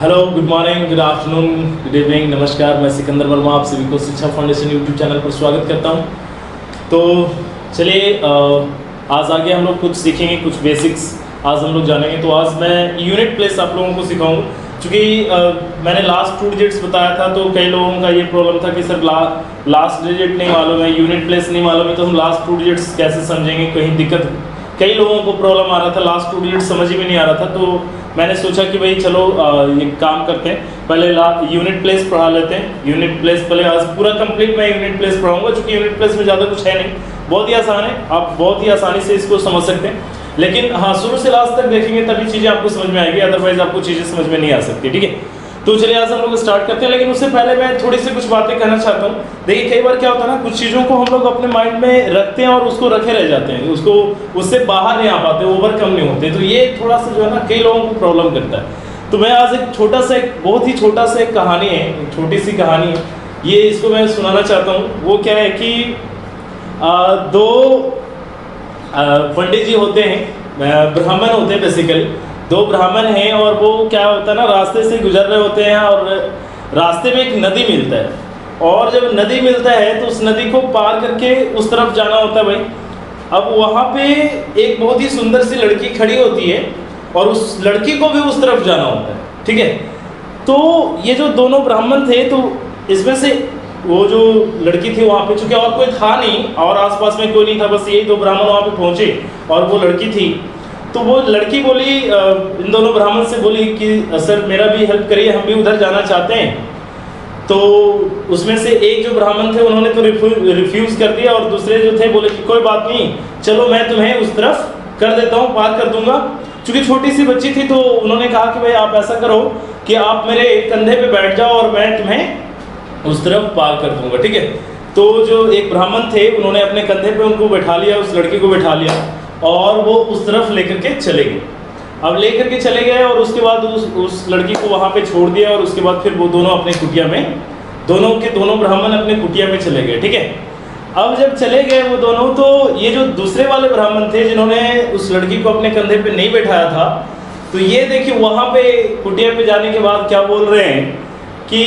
Hello, good morning, good afternoon, good evening, नमस्कार। मैं सिकंदर वर्मा आप सभी को शिक्षा फाउंडेशन यूट्यूब चैनल पर स्वागत करता हूं। तो चलिए आज आगे हम लोग कुछ सीखेंगे, कुछ बेसिक्स आज हम लोग जानेंगे। तो आज मैं यूनिट प्लेस आप लोगों को सिखाऊंगा, क्योंकि मैंने लास्ट 2 डिजिट्स बताया था तो कई लोगों का ये प्रॉब्लम था कि सर लास्ट डिजिट नहीं मालूम है, यूनिट प्लेस नहीं मालूम है, तो हम लास्ट 2 डिजिट्स कैसे समझेंगे। कहीं दिक्कत, कई लोगों को प्रॉब्लम आ रहा था, लास्ट 2 डिजिट समझ ही में नहीं आ रहा था। तो मैंने सोचा कि भाई चलो ये काम करते हैं, पहले यूनिट प्लेस पढ़ा लेते हैं। यूनिट प्लेस पहले आज पूरा कंप्लीट मैं यूनिट प्लेस पढ़ाऊंगा, क्योंकि यूनिट प्लेस में ज़्यादा कुछ है नहीं, बहुत ही आसान है, आप बहुत ही आसानी से इसको समझ सकते हैं। लेकिन हाँ, शुरू से लास्ट तक देखेंगे तभी चीज़ें आपको समझ में आएगी, अदरवाइज आपको चीज़ें समझ में नहीं आ सकती। ठीक है, तो चलिए आज हम लोग स्टार्ट करते हैं। लेकिन उससे पहले मैं थोड़ी सी कुछ बातें कहना चाहता हूँ। देखिए, कई बार क्या होता है ना, कुछ चीज़ों को हम लोग अपने माइंड में रखते हैं और उसको रखे रह जाते हैं, उसको उससे बाहर नहीं आ पाते, ओवरकम नहीं होते। तो ये थोड़ा सा जो है ना, कई लोगों को प्रॉब्लम करता है। तो मैं आज एक छोटा सा, एक बहुत ही छोटा सा एक कहानी है, एक छोटी सी कहानी है, ये इसको मैं सुनाना चाहता हूँ। वो क्या है कि दो पंडित जी होते हैं, ब्राह्मण होते हैं बेसिकली। 2 ब्राह्मण हैं और वो क्या होता है ना, रास्ते से गुजर रहे होते हैं और रास्ते में एक नदी मिलता है। और जब नदी मिलता है तो उस नदी को पार करके उस तरफ जाना होता है भाई। अब वहाँ पे एक बहुत ही सुंदर सी लड़की खड़ी होती है और उस लड़की को भी उस तरफ जाना होता है। ठीक है, तो ये जो दोनों ब्राह्मण थे, तो इसमें से वो जो लड़की थी वहाँ पे, चूँकि और कोई था नहीं और आसपास में कोई नहीं था, बस यही 2 ब्राह्मण वहाँ पे पहुँचे और वो लड़की थी। तो वो लड़की बोली, इन दोनों ब्राह्मण से बोली कि सर मेरा भी हेल्प करिए, हम भी उधर जाना चाहते हैं। तो उसमें से एक जो ब्राह्मण थे उन्होंने तो रिफ्यूज़ कर दिया, और दूसरे जो थे बोले कि कोई बात नहीं, चलो मैं तुम्हें उस तरफ कर देता हूँ, पार कर दूंगा। चूँकि छोटी सी बच्ची थी तो उन्होंने कहा कि भाई आप ऐसा करो कि आप मेरे कंधे पे बैठ जाओ और मैं तुम्हें उस तरफ पार कर दूंगा। ठीक है, तो जो एक ब्राह्मण थे उन्होंने अपने कंधे पे उनको बैठा लिया, उस लड़की को बैठा लिया और वो उस तरफ लेकर के चले गए। अब लेकर के चले गए और उसके बाद उस लड़की को वहाँ पे छोड़ दिया, और उसके बाद फिर वो दोनों अपने कुटिया में, दोनों ब्राह्मण अपने कुटिया में चले गए। ठीक है, अब जब चले गए वो दोनों, तो ये जो दूसरे वाले ब्राह्मण थे जिन्होंने उस लड़की को अपने कंधे पे नहीं बैठाया था, तो ये देखिए वहाँ पे कुटिया पे जाने के बाद क्या बोल रहे हैं कि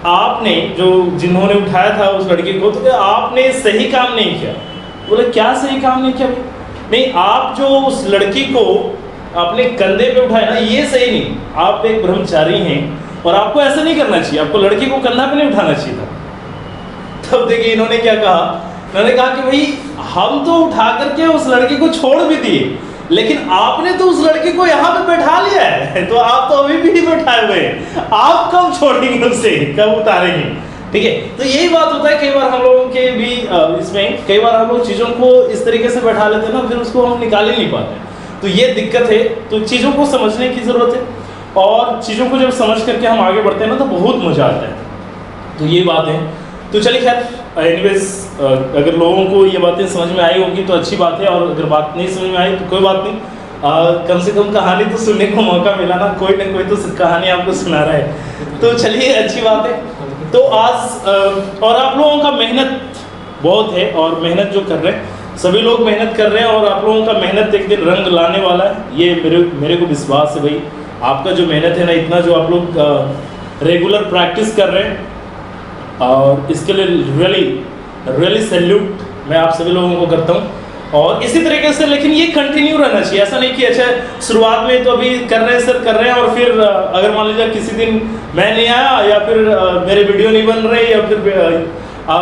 आपने जिन्होंने उठाया था उस लड़की को, तो आपने सही काम नहीं किया। बोले क्या सही काम नहीं किया? नहीं, आप जो उस लड़की को अपने कंधे पे उठाए ना, ये सही नहीं। आप एक ब्रह्मचारी हैं और आपको ऐसा नहीं करना चाहिए, आपको लड़की को कंधा पे नहीं उठाना चाहिए था। तब देखिए इन्होंने क्या कहा, इन्होंने कहा कि भाई हम तो उठा करके उस लड़की को छोड़ भी दिए, लेकिन आपने तो उस लड़की को यहाँ पे बैठा लिया है, तो आप तो अभी भी नहीं बैठाए हुए हैं, आप कब छोड़ेंगे उसे, कब उतारेंगे? ठीक है, तो यही बात होता है कई बार हम लोगों के भी इसमें, कई बार हम लोग चीज़ों को इस तरीके से बैठा लेते हैं ना, फिर उसको हम निकाल ही नहीं पाते, तो ये दिक्कत है। तो चीज़ों को समझने की ज़रूरत है, और चीज़ों को जब समझ करके हम आगे बढ़ते हैं ना, तो बहुत मज़ा आता है। तो ये बात है। तो चलिए खैर, एनीवेज अगर लोगों को ये बातें समझ में आई होगी तो अच्छी बात है, और अगर बात नहीं समझ में आई तो कोई बात नहीं, कम से कम कहानी तो सुनने को मौका मिला ना, कोई ना कोई तो कहानी आपको सुना रहा है, तो चलिए अच्छी बात है। तो आज और आप लोगों का मेहनत बहुत है, और मेहनत जो कर रहे हैं, सभी लोग मेहनत कर रहे हैं, और आप लोगों का मेहनत एक दिन रंग लाने वाला है, ये मेरे को विश्वास है भाई। आपका जो मेहनत है ना, इतना जो आप लोग रेगुलर प्रैक्टिस कर रहे हैं, और इसके लिए रियली सैल्यूट मैं आप सभी लोगों को करता हूँ। और इसी तरीके से, लेकिन ये कंटिन्यू रहना चाहिए, ऐसा नहीं कि अच्छा शुरुआत में तो अभी कर रहे हैं सर, कर रहे हैं, और फिर अगर मान लीजिए किसी दिन मैं नहीं आया, या फिर मेरे वीडियो नहीं बन रही, या फिर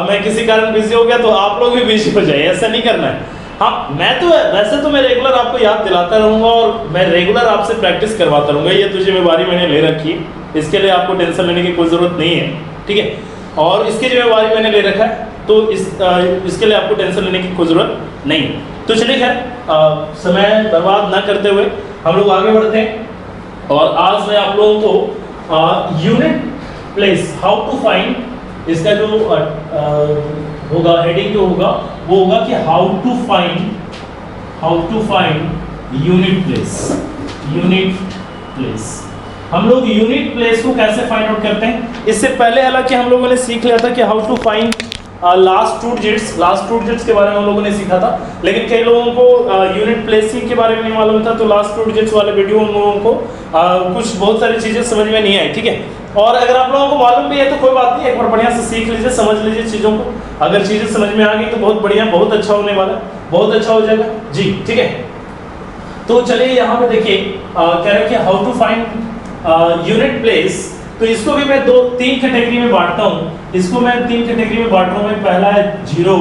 मैं किसी कारण बिजी हो गया, तो आप लोग भी बिजी हो जाए, ऐसा नहीं करना है। हाँ, मैं तो वैसे तो मैं रेगुलर आपको याद दिलाता रहूँगा, और मैं रेगुलर आपसे प्रैक्टिस करवाता रहूँगा, ये तो जिम्मेवारी मैंने ले रखी है, इसके लिए आपको टेंशन लेने की कोई ज़रूरत नहीं है। ठीक है, और इसकी जिम्मेवारी मैंने ले रखा है, तो इसके लिए आपको टेंशन लेने की कोई ज़रूरत नहीं है। तो चलिए खैर, समय बर्बाद ना करते हुए हम लोग आगे बढ़ते हैं, और आज मैं आप लोगों को unit place, how to find, इसका जो होगा हेडिंग जो होगा वो होगा कि how to find unit place. हम लोग यूनिट प्लेस को कैसे फाइंड आउट करते हैं, इससे पहले हालांकि हम लोगों ने सीख लिया था कि how to find last two digits के बारे में हम लोगों ने सीखा था, लेकिन कई लोगों को यूनिट प्लेसिंग के बारे में नहीं मालूम था, तो लास्ट टू डिजिट्स वाले वीडियो उन लोगों को कुछ बहुत सारी चीज़ें समझ में नहीं आई, ठीक है। और अगर आप लोगों को मालूम भी है तो कोई बात नहीं, एक बार बढ़िया से सीख लीजिए, समझ लीजिए चीज़ों को। अगर चीज़ें समझ में आ गई तो बहुत बढ़िया, बहुत अच्छा होने वाला है, बहुत अच्छा हो जाएगा जी, ठीक है। तो चलिए यहाँ पे देखिए कह रहे हैं कि how to find unit place. तो इसको भी मैं तीन कैटेगरी में बांटता हूँ, इसको मैं तीन कैटेगरी में बांट रहा हूँ। पहला है 0,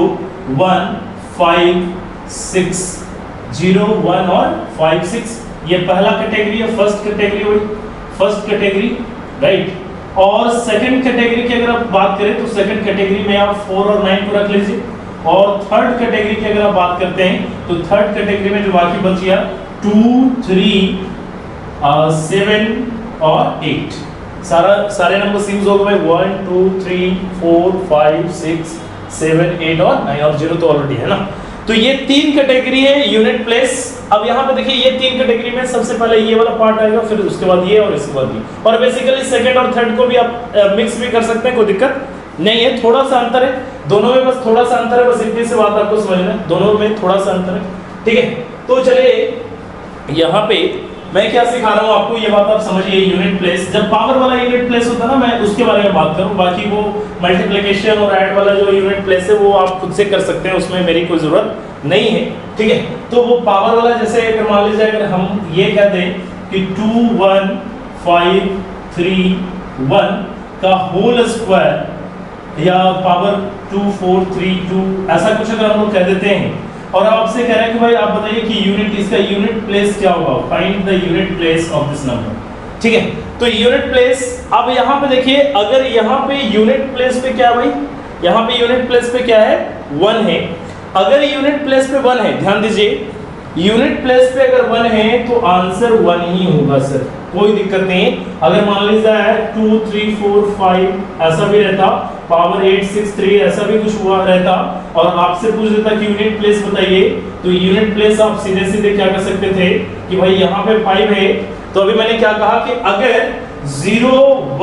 1, 5, 6, 0, 1 और 5, 6, ये पहला कैटेगरी है, फर्स्ट कैटेगरी हुई, फर्स्ट कैटेगरी, राइट। और सेकंड कैटेगरी की अगर आप बात करें तो सेकंड कैटेगरी में आप 4 और 9 को रख लीजिए। और थर्ड कैटेगरी की अगर आप बात करते हैं तो थर्ड कैटेगरी में जो बाकी बच गया 2, 3, 7 और 8, सारे नंबर यूज हो गए 1, 2, 3, 4, 5, 6, 7, 8 और 9 और 0 तो ऑलरेडी है ना। तो ये तीन कैटेगरी है यूनिट प्लेस। अब यहाँ पे देखिए ये तीन कैटेगरी में सबसे पहले ये वाला पार्ट आएगा, फिर उसके बाद ये और इसके बाद ये, और बेसिकली सेकंड और थर्ड को भी आप मिक्स भी कर सकते हैं, कोई दिक्कत नहीं है। थोड़ा सा अंतर है दोनों में, बस थोड़ा सा अंतर है, बस इतनी सी बात आपको समझना है, दोनों में थोड़ा सा अंतर है, ठीक है। तो चलिए यहाँ पे मैं क्या सिखा रहा हूँ आपको, ये बात आप समझिए। यूनिट प्लेस, जब पावर वाला यूनिट प्लेस होता है ना, मैं उसके बारे में बात करूँ, बाकी वो मल्टीप्लिकेशन और ऐड वाला जो यूनिट प्लेस है वो आप खुद से कर सकते हैं, उसमें मेरी कोई जरूरत नहीं है, ठीक है। तो वो पावर वाला, जैसे अगर मान लीजिए अगर हम ये कह दें कि 2, 1, 5, 3, 1 का होल स्क्वायर या पावर 2, 4, 3, 2 ऐसा कुछ अगर हम लोग कह देते हैं, और आपसे कह रहे हैं कि भाई आप बताइए कि यूनिट, इसका यूनिट प्लेस क्या होगा, find the unit place of this number, ठीक है। तो यूनिट प्लेस, अब यहाँ पे देखिए, अगर यहाँ पे यूनिट प्लेस पे क्या है भाई, यहाँ पे यूनिट प्लेस पे क्या है 1 है। अगर यूनिट प्लेस पे 1 है, ध्यान दीजिए, यूनिट प्लेस पे अगर 1 है तो आंसर 1 ही होगा सर, कोई दिक्कत नहीं। अगर मान लीजिए 2, 3, 4, 5 ऐसा भी रहता, पावर 8, 6, 3 ऐसा भी कुछ हुआ रहता, और आपसे पूछ देता कि यूनिट प्लेस बताइए, तो यूनिट प्लेस आप सीधे सीधे क्या कर सकते थे कि भाई यहाँ पे 5 है, तो अभी मैंने क्या कहा कि अगर 0,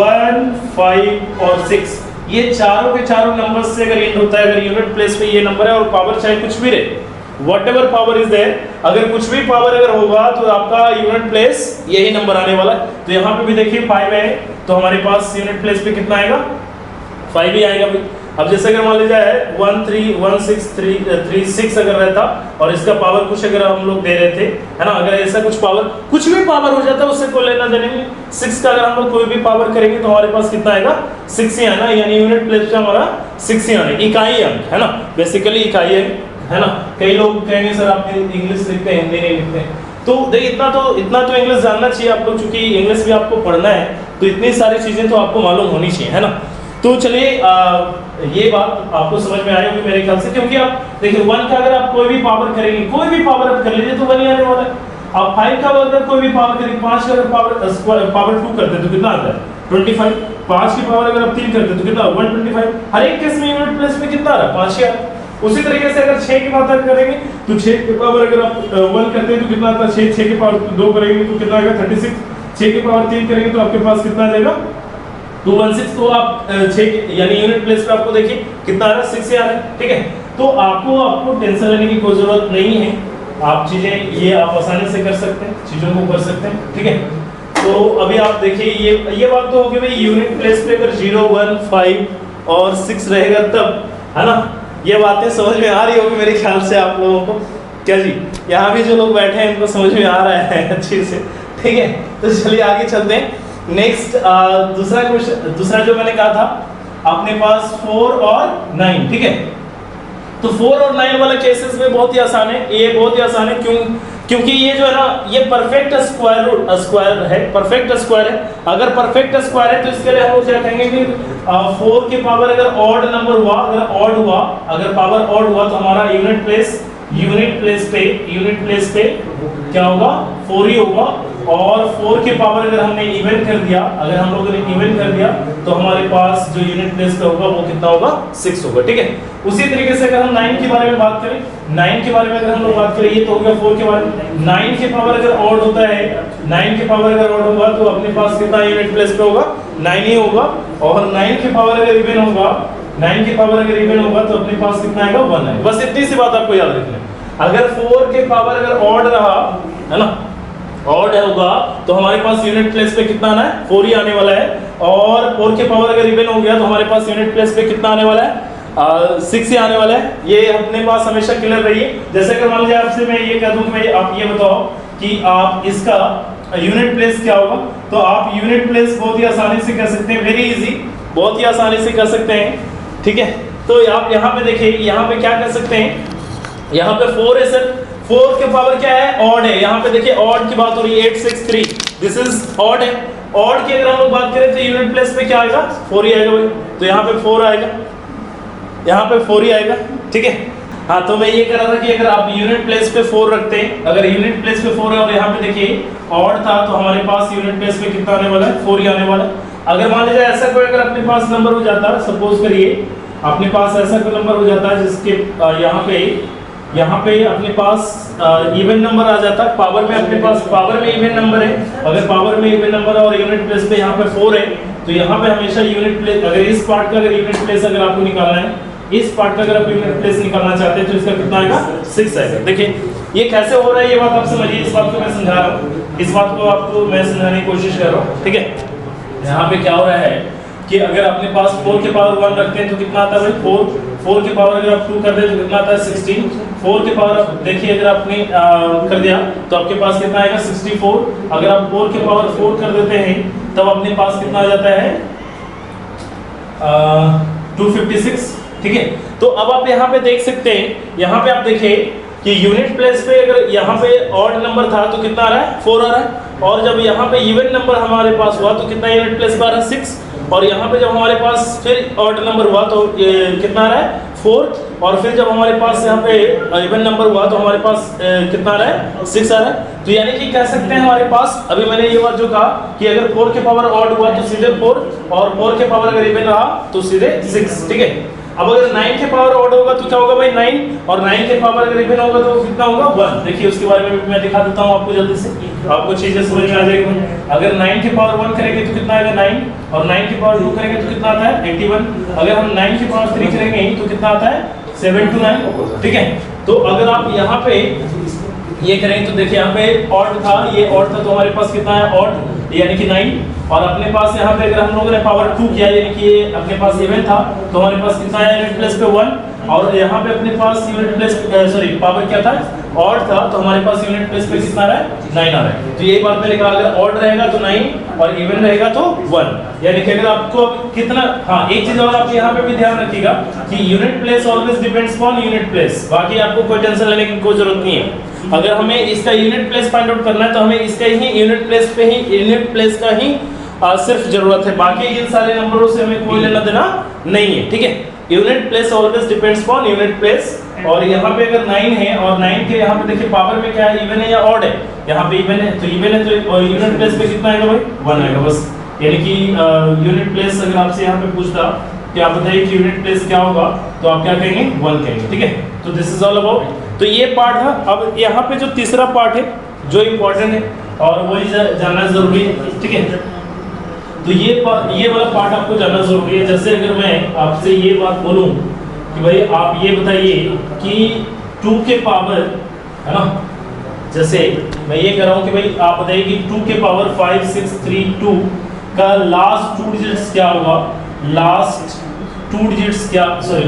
1, 5 और 6 ये चारों के चारों नंबर्स से अगर एंड होता है, अगर यूनिट प्लेस पे ये नंबर है और पावर चाहे कुछ भी रहे, whatever power is there, अगर कुछ भी पावर अगर होगा तो आपका यूनिट प्लेस यही नंबर आने वाला है। तो यहाँ पे भी देखिए 5 है, तो हमारे पास यूनिट प्लेस पे कितना आएगा, 5 ही आएगा भाई। अब जैसे अगर मान लीजिए 1, 3, 1, 6, 3, 6 अगर रहता, और इसका पावर कुछ अगर हम लोग दे रहे थे, है ना, अगर ऐसा कुछ पावर, कुछ भी पावर हो जाता है उससे कोई लेना देना नहीं। 6 का अगर हम लोग कोई भी पावर करेंगे तो हमारे पास कितना आएगा, 6 ही आना, यानी यूनिट प्लेस पे हमारा 6 ही आना, इकाई अंक, है ना, बेसिकली इकाई अंक, है ना। कई लोग कहेंगे सर आप इंग्लिश लिखते हैं, हिंदी नहीं लिखते हैं, तो देखिए इतना तो इंग्लिश जानना चाहिए आप लोग, चूंकि इंग्लिश भी आपको पढ़ना है तो इतनी सारी चीजें तो आपको मालूम होनी चाहिए, है ना। तो चलिए ये बात आपको समझ में आई होगी मेरे ख्याल से, क्योंकि आप देखिए 1 का अगर आप कोई भी पावर करेंगे, कोई भी पावर आप कर लीजिए तो 1 ही आने वाला है। आप 5 का अगर कोई भी पावर करेंगे, 5 का अगर पावर 2 करते तो कितना आता है 25, 5 की पावर अगर आप 3 करते तो कितना 125, हर एक केस में यूनिट प्लेस में कितना आ रहा है 5 ही आ रहा है। उसी तरीके से अगर 6 की बात करेंगे तो 6 की पावर अगर आप 1 करते हैं तो कितना आता है 6 की पावर 2 करेंगे तो कितना आएगा 36, 6 की पावर 3 करेंगे तो आपके पास कितना आ जाएगा 216। तो आप 6 यानी यूनिट प्लेस पे आपको देखिए कितना आ रहा है 6 से आ रहा है, ठीक है। तो आपको टेंशन लेने की कोई जरूरत नहीं है, आप चीजें ये आप आसानी से कर सकते हैं, चीजों को कर सकते हैं, ठीक है। तो अभी आप देखिए ये बात तो होगी भाई, यूनिट प्लेस पे अगर 0, 1, 5 और 6 रहेगा तब, है ना, ये बातें समझ में आ रही होगी मेरे ख्याल से आप लोगों को, क्या जी, यहाँ भी जो लोग बैठे हैं इनको समझ में आ रहा है अच्छे से, ठीक है। तो चलिए आगे चलते हैं। नेक्स्ट दूसरा क्वेश्चन, दूसरा जो मैंने कहा था अपने पास 4 और 9, ठीक है। तो 4 और 9 वाला केसेस में बहुत ही आसान है, ये बहुत ही आसान है, क्योंकि ये जो है ना ये परफेक्ट स्क्वायर है, परफेक्ट स्क्वायर है। अगर परफेक्ट स्क्वायर है तो इसके लिए हम लोग क्या कहेंगे कि 4 की पावर अगर ऑड नंबर हुआ, अगर पावर ऑड हुआ तो हमारा यूनिट प्लेस पे क्या होगा 4 ही होगा। और 4 की पावर अगर हमने इवन कर दिया, अगर हम लोगों ने इवन कर दिया तो हमारे पास जो यूनिट प्लेस पे होगा वो कितना होगा 6 होगा, ठीक है। उसी तरीके से अगर हम 9 के बारे में बात करें, 9 के बारे में अगर हम लोग बात करें, ये तो हो गया 4 के बारे में। 9 की पावर अगर ऑड होता है, 9 की पावर अगर ऑड होगा तो अपने पास कितना यूनिट प्लेस पे होगा 9 ही होगा। और 9 की पावर अगर इवन होगा 9 के पावर अगर इवन होगा तो अपने पास कितना आएगा 1 आएगा। बस इतनी सी बात आपको याद रखनी है। अगर 4 के पावर अगर ऑड रहा है ना, ऑड होगा तो हमारे पास यूनिट प्लेस पे कितना आना है 4 ही आने वाला है। और 4 के पावर अगर इवन हो गया तो हमारे पास यूनिट प्लेस पे कितना आने वाला है 6 ही आने वाला है। ये अपने पास हमेशा क्लियर रहिए। जैसे अगर मान लीजिए आपसे मैं ये कह दूं कि भाई आप ये बताओ कि आप इसका यूनिट प्लेस क्या होगा, तो आप यूनिट प्लेस बहुत ही आसानी से कर सकते हैं, वेरी इजी, बहुत ही आसानी से कर सकते हैं। ठीक है, तो आप यहाँ पे देखिए, यहाँ पे क्या कर सकते हैं, यहाँ पे 4 है सर, 4 के पावर क्या है ऑड है। यहाँ पे देखिए ऑड की बात हो रही है 863, दिस इज ऑड है। ऑड की अगर हम लोग बात करें तो यूनिट प्लेस पे क्या आएगा 4 ही आएगा भाई, तो यहाँ पे 4 आएगा, यहाँ पे 4 ही आएगा। ठीक है, हाँ तो मैं ये कह रहा था कि अगर आप यूनिट प्लेस पे 4 रखते हैं, अगर यूनिट प्लेस पे 4 है और यहाँ पे देखिए ऑड था तो हमारे पास यूनिट प्लेस पे कितना आने वाला है 4 ही आने वाला है। अगर मान लीजिए ऐसा कोई अगर अपने पास नंबर हो जाता है, सपोज करिए अपने पास ऐसा कोई नंबर हो जाता है जिसके यहाँ पे अपने पास इवन नंबर आ जाता है, पावर में अपने पास पावर में इवन नंबर है, अगर पावर में इवन नंबर और यूनिट प्लेस पे यहाँ पे 4 है तो यहाँ पे हमेशा यूनिट प्लेस, अगर इस पार्ट का अगर यूनिट प्लेस अगर आपको निकालना है, इस पार्ट का अगर आप यूनिट प्लेस निकालना चाहते हैं तो इसका कितना आएगा 6 आएगा। देखिए ये कैसे हो रहा है ये बात आप समझिए, इस बात को मैं समझा रहा हूँ, इस बात को आपको मैं समझाने की कोशिश कर रहा हूँ। ठीक है, यहाँ पे क्या हो रहा है कि अगर अपने पास 4 के पावर 1 रखते हैं तो कितना आता है भाई 4 के पावर अगर आप 2 कर दे तो कितना आता है 16, 4 के पावर आप देखिए अगर आपने कर दिया तो आपके पास कितना आएगा 64, अगर आप 4 के पावर 4 कर देते हैं तब अपने पास कितना आ जाता है 256। ठीक है, तो अब आप यहाँ पे देख सकते हैं, यहाँ पे आप देखिए कि यूनिट प्लेस पे अगर यहाँ पे ऑड नंबर था तो कितना आ रहा है 4 आ रहा है, और जब यहाँ पे इवन नंबर हमारे पास हुआ तो कितना यूनिट प्लेस पे आ रहा है 6, और यहाँ पे जब हमारे पास फिर ऑड नंबर हुआ तो कितना आ रहा है 4, और फिर जब हमारे पास यहाँ पे इवन नंबर हुआ तो हमारे पास कितना आ रहा है 6 आ रहा है। तो यानी कि कह सकते हैं हमारे पास, अभी मैंने ये बात जो कहा कि अगर 4 के पावर ऑड हुआ तो सीधे 4, और 4 के पावर अगर इवन रहा तो सीधे 6। ठीक है, अब अगर 9 के पावर ऑड होगा तो क्या होगा भाई 9, और 9 के पावर अगर इवन होगा तो कितना होगा 1। देखिए उसके बारे में मैं दिखा देता हूँ आपको जल्दी से, आपको चीजें समझ में आ जाएगी। अगर 9 के पावर 1 करेंगे तो कितना आएगा 9, और 9 के पावर 2 करेंगे तो कितना आता है 81, अगर हम 9 के पावर 3 करेंगे तो कितना आता है 729। ठीक है, तो अगर आप यहाँ पे ये करेंगे तो देखिए यहाँ पे ऑड था, ये ऑड था तो हमारे पास कितना है ऑड यानी कि 9, और अपने पास यहाँ पे अगर हम लोगों ने पावर 2 किया यानी कि ये अपने पास इवन था तो हमारे पास कितना है यूनिट प्लेस पे 1, और यहाँ पे अपने पास यूनिट प्लेस सॉरी पावर क्या था ऑड था तो हमारे पास यूनिट प्लेस पे कितना आ रहा है 9 आ रहा है। तो यही बात मैंने कहा, अगर ऑड रहेगा तो 9 और इवन रहेगा तो 1, यानी कि अगर आपको कितना, हाँ एक चीज और आप यहाँ पे भी ध्यान रखिएगा कि unit place always depends on unit place, बाकी आपको कोई टेंशन लेने की कोई जरूरत नहीं है। अगर हमें इसका यूनिट प्लेस फाइंड आउट करना है तो हमें इसका ही यूनिट प्लेस पे ही यूनिट प्लेस का ही सिर्फ जरूरत है, बाकी इन सारे नंबरों से हमें कोई लेना देना नहीं है। ठीक है, unit place always depends on unit place, और यहाँ पे अगर 9 है और 9 के यहाँ पे देखिए पावर में क्या है इवन है या ऑड है, यहाँ पे इवन है तो यूनिट प्लेस पे कितना आएगा भाई 1 आएगा बस। यानी कि यूनिट प्लेस अगर आपसे यहाँ पे पूछता कि आप बताइए कि यूनिट प्लेस क्या होगा तो आप क्या कहेंगे 1 कहेंगे। ठीक है, तो दिस इज ऑल अबाउट, तो ये पार्ट है। अब यहाँ पे जो तीसरा पार्ट है जो इम्पोर्टेंट है और वही जानना जरूरी है। ठीक है, तो ये वाला पार्ट आपको जानना जरूरी है। जैसे अगर मैं आपसे ये बात बोलूं कि भाई आप ये बताइए कि 2 के पावर है ना, जैसे मैं ये कह रहा हूं कि भाई आप बताइए कि 2 के पावर 5632 का लास्ट 2 डिजिट्स क्या होगा, लास्ट 2 डिजिट्स क्या, sorry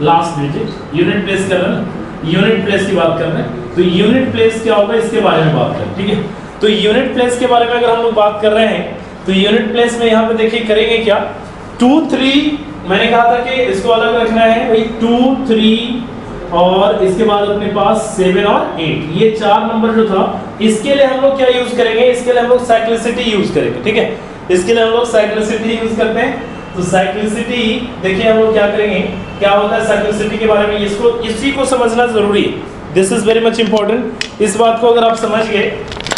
last digit unit place कर रहे हैं, यूनिट प्लेस की बात कर रहे हैं, तो यूनिट प्लेस क्या होगा इसके बारे में बात करें। ठीक है, तो यूनिट प्लेस के बारे में अगर हम लोग बात कर रहे हैं तो यूनिट प्लेस में यहाँ पे देखिए करेंगे क्या 2 3, मैंने कहा था कि इसको अलग रखना है भाई 2 3 और इसके बाद अपने पास 7 और 8, ये 4 नंबर जो था इसके लिए हम लोग क्या यूज करेंगे, इसके लिए हम लोग साइक्लिसिटी यूज करेंगे। ठीक है, इसके लिए हम लोग साइक्लिसिटी यूज करते हैं। तो साइक्लिसिटी देखिए हम लोग क्या करेंगे, क्या होता है साइक्लिसिटी के बारे में, इसको इसी को समझना जरूरी है, this is very much important. इस बात को अगर आप समझ गए,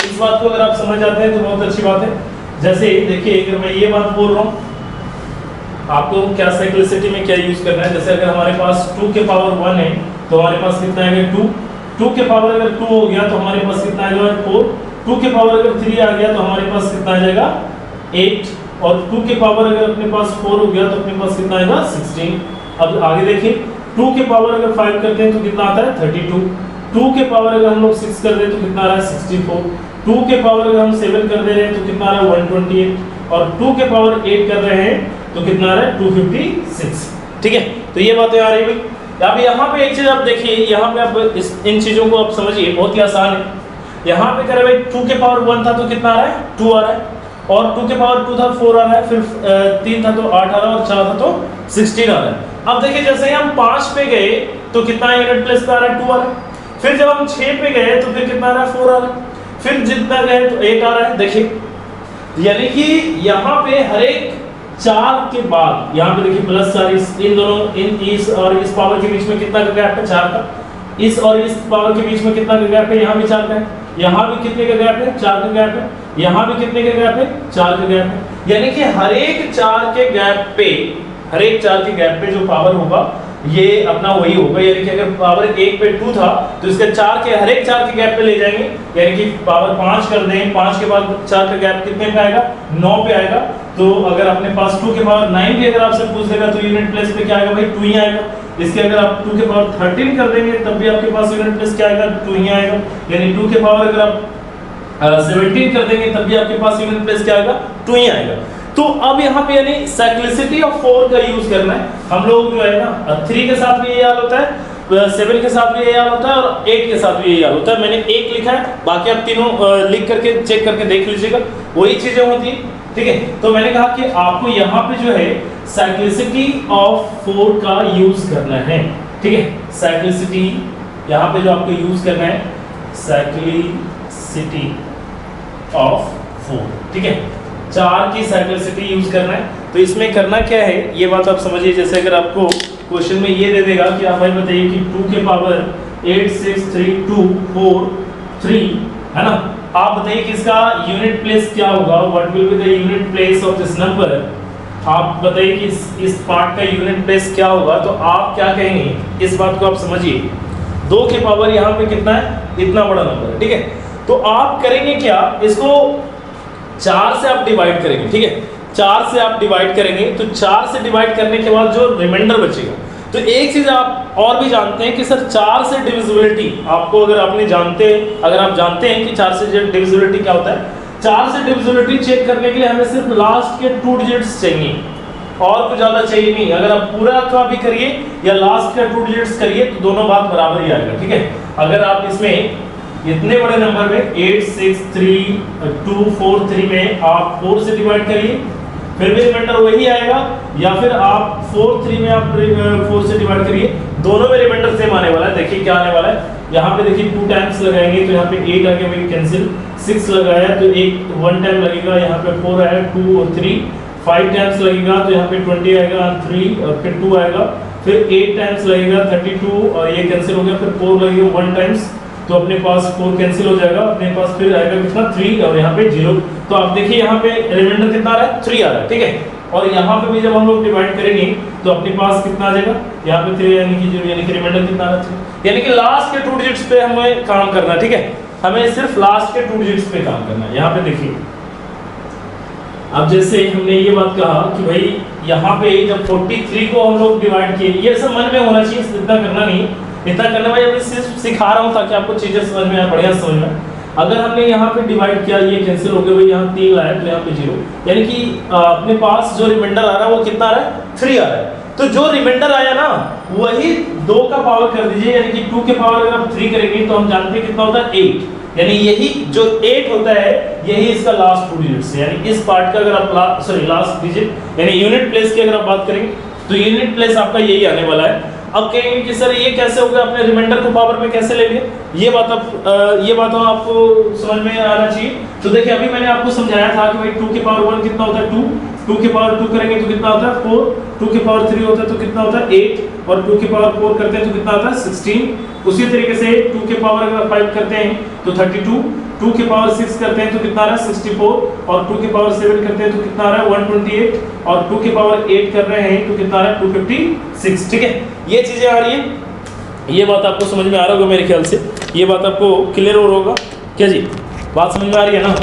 इस बात को अगर आप समझ जाते हैं तो बहुत अच्छी बात है। जैसे देखिए अगर मैं ये बात बोल रहा हूँ आपको क्या साइक्लिसिटी में क्या यूज करना है, जैसे अगर हमारे पास 2 के पावर 1 है तो हमारे पास कितना आएगा 2, 2 के पावर अगर 2 हो गया तो हमारे पास कितना आ जाएगा 4, 2 के पावर अगर 3 आ गया तो हमारे पास कितना आ जाएगा 8, और 2 के पावर अगर अपने पास 4 हो गया तो अपने पास कितना आएगा 16। अब आगे देखिए 2 के पावर अगर 5 करते हैं तो कितना आता है 32। 2 के पावर अगर हम लोग 6 कर दे तो कितना आ रहा है 64। 2 के पावर अगर हम 7 कर दे रहे हैं तो कितना आ रहा है 128 और 2 के पावर 8 कर रहे हैं तो कितना आ रहा है 256। ठीक है, तो ये बातें आ रही भाई। अब यहाँ पे एक चीज आप देखिए, यहाँ पे आप इन चीजों को आप समझिए, बहुत ही आसान है। यहाँ पे कह रहे भाई 2 के पावर 1 था तो कितना आ रहा है 2 आ रहा है, और 2 के पावर 2 था 4 आ रहा है, फिर 3 था तो 8 आ रहा है, और 4 था तो 16 आ रहा है। अब देखिए जैसे ही हम 5 पे गए तो कितना यूनिट प्लेस पे आ रहा है 2 आ रहा है, फिर जब हम 6 पे गए तो फिर कितना आ रहा है 4 आ रहा है, फिर जितना गए तो 8 आ रहा है। देखिए यानी कि यहाँ पे हर एक 4 के बाद, यहाँ पे देखिए प्लस 4, इन दोनों इस और इस पावर के बीच में कितना का गैप है 4 का, इस और इस पावर के बीच में कितना का गैप है, यहाँ भी 4 का है, यहाँ भी कितने का गैप है 4 का गैप है, यहाँ भी कितने का गैप है 4 का गैप है। यानी कि हर एक 4 के गैप पे, हर एक 4 के गैप पे जो पावर होगा ये अपना वही होगा। यानी कि अगर पावर 1 पे 2 था तो इसके 4 के हर एक 4 के गैप पे ले जाएंगे, यानी कि पावर 5 कर दें, 5 के बाद 4 का गैप कितने पे आएगा 9 पे आएगा। तो अगर अपने पास 2 के पावर 9 भी अगर आपसे पूछ देगा तो यूनिट प्लेस पे क्या आएगा भाई 2 ही आएगा। इसके अगर आप 2 के पावर 13 कर देंगे तब भी आपके पास यूनिट प्लेस क्या आएगा 2 ही आएगा। यानी 2 के पावर अगर आप 17 कर देंगे तब भी आपके पास यूनिट प्लेस क्या आएगा 2 ही आएगा। तो अब यहाँ पे यानी साइक्लिसिटी ऑफ 4 का यूज करना है हम लोग, जो है ना 3 के साथ भी यही हाल होता है, 7 के साथ भी यही हाल होता है और 8 के साथ भी यही हाल होता है। मैंने 1 लिखा है, बाकी आप तीनों लिख करके चेक करके देख लीजिएगा, वही चीजें होती है। ठीक है, तो मैंने कहा कि आपको यहाँ पे जो है साइक्लिसिटी ऑफ 4 का यूज करना है। ठीक है, साइक्लिसिटी यहाँ पे जो आपको यूज करना है साइक्लिसिटी ऑफ 4। ठीक है, 4 की साइक्लिसिटी यूज करना है। तो इसमें करना क्या है ये बात आप समझिए। जैसे अगर आपको क्वेश्चन में ये दे देगा कि आप भाई बताइए कि 2 के पावर 8 6 3 2 4 3 है ना, आप बताइए कि इसका यूनिट प्लेस क्या होगा, what will be the unit place of this number. आप बताइए कि इस पार्ट का यूनिट प्लेस क्या होगा, तो आप क्या कहेंगे इस बात को आप समझिए। 2 के पावर यहाँ पे कितना है, इतना बड़ा नंबर है। ठीक है, तो आप करेंगे क्या, इसको 4 से आप डिवाइड करेंगे। ठीक है, 4 से आप डिवाइड करेंगे तो 4 से डिवाइड करने के बाद जो रिमाइंडर बचेगा, तो एक चीज आप और भी जानते हैं कि सर 4 से डिविजिबिलिटी आपको अगर आप जानते हैं कि 4 से डिविजिबिलिटी क्या होता है, 4 से डिविजिबिलिटी चेक करने के लिए हमें सिर्फ लास्ट के 2 डिजिट्स चाहिए और कुछ ज्यादा चाहिए नहीं। अगर आप पूरा का भी करिए या लास्ट का 2 डिजिट्स करिए तो दोनों बात बराबर ही आएगा। ठीक है, अगर आप इसमें इतने बड़े नंबर में 8 6 3 2 4 3 में आप 4 से डिवाइड करिए फिर भी रिमाइंडर वही आएगा, या फिर आप 4 3 में आप 4 से डिवाइड करिए, दोनों में रिमाइंडर सेम आने वाला है। देखिए क्या आने वाला है, यहाँ पे देखिए 2 टाइम्स लगाएंगे तो यहाँ पे 8 आ गया भाई कैंसिल, 6 लगाया तो 1 टाइम लगेगा, यहाँ पे 4 आया 2 और 3, 5 टाइम्स लगेगा तो यहाँ पे 20 आएगा 3 और फिर 2 आएगा, फिर 8 टाइम्स लगेगा 32 और ये कैंसिल हो गया, फिर 4 लगेगा 1 टाइम्स तो अपने पास 4 कैंसिल हो जाएगा, अपने पास फिर आएगा कितना 3 और यहाँ पे 0। तो आप देखिए यहाँ पे रिमाइंडर कितना आ रहा है 3 आ रहा है। ठीक है, और यहाँ पे भी जब हम लोग डिवाइड करेंगे तो अपने पास कितना आ जाएगा, यहाँ पे 3 यानी कि रिमाइंडर कितना आ रहा है 3, यानी कि लास्ट के 2 डिजिट्स पे हमें काम करना है। ठीक है, हमें सिर्फ लास्ट के 2 डिजिट्स पे काम करना है। यहाँ पे देखिए अब जैसे हमने ये बात कहा कि भाई यहाँ पे जब 43 को हम लोग डिवाइड किए, ये सब मन में होना चाहिए, इतना करना नहीं, इतना करना भाई अभी सिर्फ सिखा रहा हूँ ताकि आपको चीजें समझ में आए, बढ़िया समझ में। अगर हमने यहाँ पे डिवाइड किया, ये कैंसिल हो गया भाई, यहाँ 3 आया तो यहाँ पे 0, यानी कि अपने पास जो रिमाइंडर आ रहा है वो कितना आ रहा है 3 आ रहा है। तो जो रिमाइंडर आया ना वही 2 का पावर कर दीजिए, यानी कि 2 के पावर अगर आप 3 करेंगे तो हम जानते हैं कितना होता है 8, यानी यही जो 8 होता है यही इसका लास्ट 2 डिजिट्स है। यानी इस पार्ट का अगर आप लास्ट डिजिट यानी यूनिट प्लेस की अगर आप बात करेंगे तो यूनिट प्लेस आपका यही आने वाला है। अब कहेंगे कि सर ये कैसे हो गया, अपने रिमाइंडर को पावर में कैसे ले लिए, ये बात आपको समझ में आना चाहिए। तो देखिए अभी मैंने आपको समझाया था कि भाई 2 के पावर 1 कितना होता है 2, 2 के पावर 2 करेंगे तो कितना होता है 4, 2 के पावर 3 होता है तो कितना होता है 8 और 2 के पावर 4 करते हैं तो कितना आता है 16। उसी तरीके से 2 के पावर अगर 5 करते हैं तो 32, 2 के पावर 6 करते हैं तो कितना आ रहा है 64 और 2 के पावर 7 करते हैं तो कितना आ रहा है 128 और 2 के पावर 8 कर रहे हैं तो कितना आ रहा है 256। ठीक है, ये चीजें आ रही है, ये बात आपको समझ में आ रहा होगा मेरे ख्याल से, ये बात आपको क्लियर हो होगा क्या जी, बात समझ में आ रही है ना।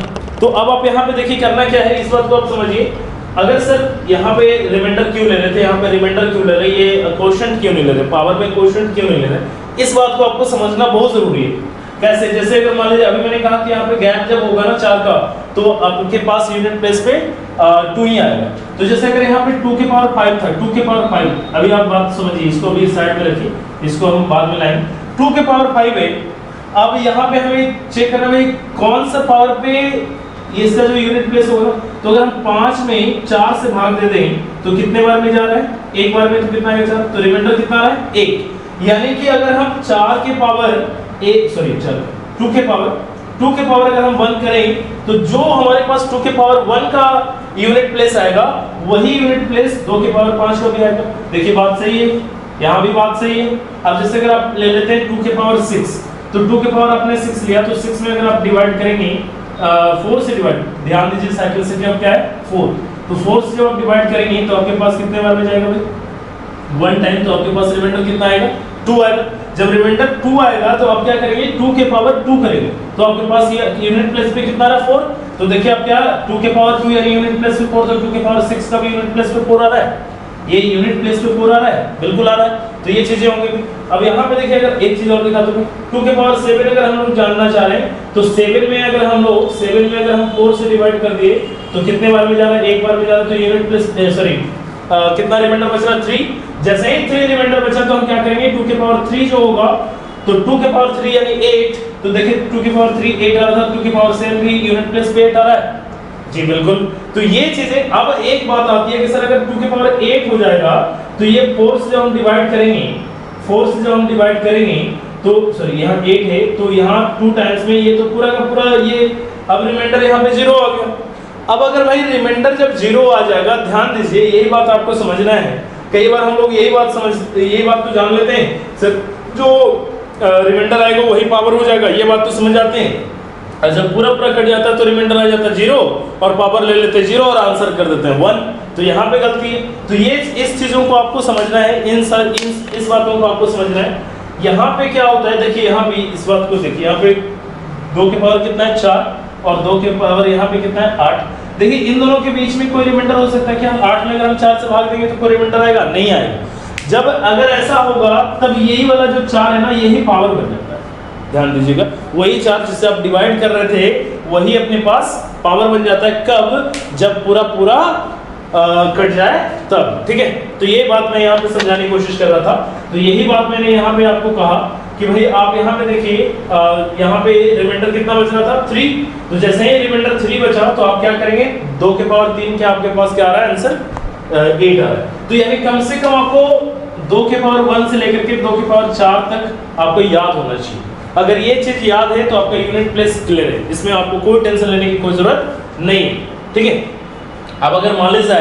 तो अब आप यहाँ पे देखिए करना क्या है, इस बात को आप समझिए अगर सर यहाँ पे रिमाइंडर क्यों ले रहे थे, यहाँ पे रिमाइंडर क्यों ले रहे, ये क्वोशंट क्यों नहीं ले रहे, पावर में क्वोशंट क्यों नहीं ले रहे, इस बात को आपको समझना बहुत जरूरी है। कैसे, जैसे अगर मान लीजिए अभी मैंने कहा कि यहाँ पे गैप जब होगा ना 4 का, तो आपके पास यूनिट प्लेस पे 2 ही आएगा। तो जैसे अगर यहाँ पे 2 के पावर 5 था, 2 के पावर 5, अभी आप बात समझिए, इसको भी साइड में रखिए, इसको हम बाद में लाएंगे। 2 के पावर 5 है, अब यहाँ पे हमें चेक करना है कौन सा पावर पे ये इसका जो यूनिट प्लेस होगा। तो अगर हम 5 में 4 से भाग दे दें तो कितने बार में जा रहा है, एक बार में, तो कितना आएगा सर, तो रिमाइंडर कितना आ रहा है 1। यानी कि अगर हम 4 के पावर 2 के पावर अगर हम 1 करें तो जो हमारे पास 2 के पावर 1 का यूनिट प्लेस आएगा वही यूनिट प्लेस 2 के पावर 5 का भी आएगा। देखिए बात सही है, यहाँ भी बात सही है। अब जैसे अगर आप ले लेते हैं 2 के पावर 6, तो 2 के पावर आपने 6 लिया, तो 6 में अगर आप डिवाइड करेंगे 4 से डिवाइड, ध्यान दीजिए साइकिल से अब क्या है 4, तो 4 से जब आप डिवाइड करेंगे तो आपके पास कितने बार में जाएगा भाई 1 टाइम, तो आपके पास रिमाइंडर कितना आएगा 2 आएगा। जब रिमाइंडर 2 आएगा तो आप क्या करेंगे 2 के पावर 2 करेंगे, तो आपके पास ये यूनिट प्लेस पे कितना रहा 4। तो देखिए आप क्या 2 के पावर 2 यानी यूनिट प्लेस पे 4, तो 2 के पावर 6 का भी यूनिट प्लेस पे 4 आ रहा है, ये यूनिट प्लेस पे 4 आ रहा है, बिल्कुल आ रहा है। तो ये चीजें होंगी। अब यहाँ पे देखिए अगर एक चीज और दिखा दूं, 2 के पावर 7 अगर हम लोग जानना चाह रहे हैं तो 7 में अगर हम 4 से डिवाइड कर दिए तो कितने बार में जा रहा है, एक बार में जा रहा है, तो यूनिट प्लेस कितना रिमाइंडर बच रहा 3। जैसे ही 3 रिमाइंडर बचा तो हम क्या करेंगे 2 के पावर 3 जो होगा, तो 2 के पावर 3 यानी 8, तो देखिए 2 के पावर 3 8 आ रहा था, 2 के पावर 7 भी यूनिट प्लेस पे 8 आ रहा है जी, बिल्कुल। तो ये चीजें, अब एक बात आती है कि सर अगर 2 के पावर 8 हो जाएगा तो ये 4 से जब हम डिवाइड करेंगे, 4 से जब हम डिवाइड करेंगे तो सॉरी यहाँ 8 है, तो यहाँ 2 टाइम्स में ये तो पूरा का पूरा ये, अब रिमाइंडर यहाँ पे 0 आ गया। अब अगर भाई रिमाइंडर जब 0 आ जाएगा, ध्यान दीजिए यही बात आपको समझना है। कई बार हम लोग यही बात तो जान लेते हैं सर, जो रिमाइंडर आएगा वही पावर हो जाएगा, ये बात तो समझ जाते हैं। और जब पूरा कट जाता है तो रिमाइंडर आ जाता है 0 और पावर ले लेते हैं 0 और आंसर कर देते हैं 1, तो यहाँ पे गलती है। तो ये इस चीजों को आपको समझना है, इस बातों को आपको समझना है। यहाँ पे क्या होता है, देखिए यहाँ भी इस बात को देखिए, यहाँ पे 2 के पावर कितना है 4 और 2 के पावर यहाँ पे कितना है 8। देखिए इन दोनों के बीच में कोई रिमाइंडर हो सकता है क्या, 8 में अगर हम 4 से भाग देंगे तो कोई रिमाइंडर आएगा, नहीं आएगा। जब अगर ऐसा होगा तब यही वाला जो 4 है ना, यही पावर बन जाता है, ध्यान दीजिएगा। वही 4 जिससे आप डिवाइड कर रहे थे वही अपने पास पावर बन जाता है, कब, जब पूरा कट जाए तब, ठीक है। तो ये बात मैं यहाँ पे समझाने की कोशिश कर रहा था। तो यही बात मैंने यहाँ पे आपको कहा कि भाई आप यहाँ पे देखिए, यहाँ पे रिमाइंडर कितना बच रहा था 3, तो जैसे ही रिमाइंडर 3 बचा तो आप क्या करेंगे 2 के पावर 3 के आपके पास क्या आ रहा है आंसर 8 आ रहा है। तो यानी कम से कम आपको 2 के पावर 1 से लेकर के 2 के पावर 4 तक आपको याद होना चाहिए। अगर ये चीज याद है तो आपका यूनिट प्लेस क्लियर है, इसमें आपको कोई टेंशन लेने की कोई जरूरत नहीं है, ठीक है। अब अगर मान लीजिए,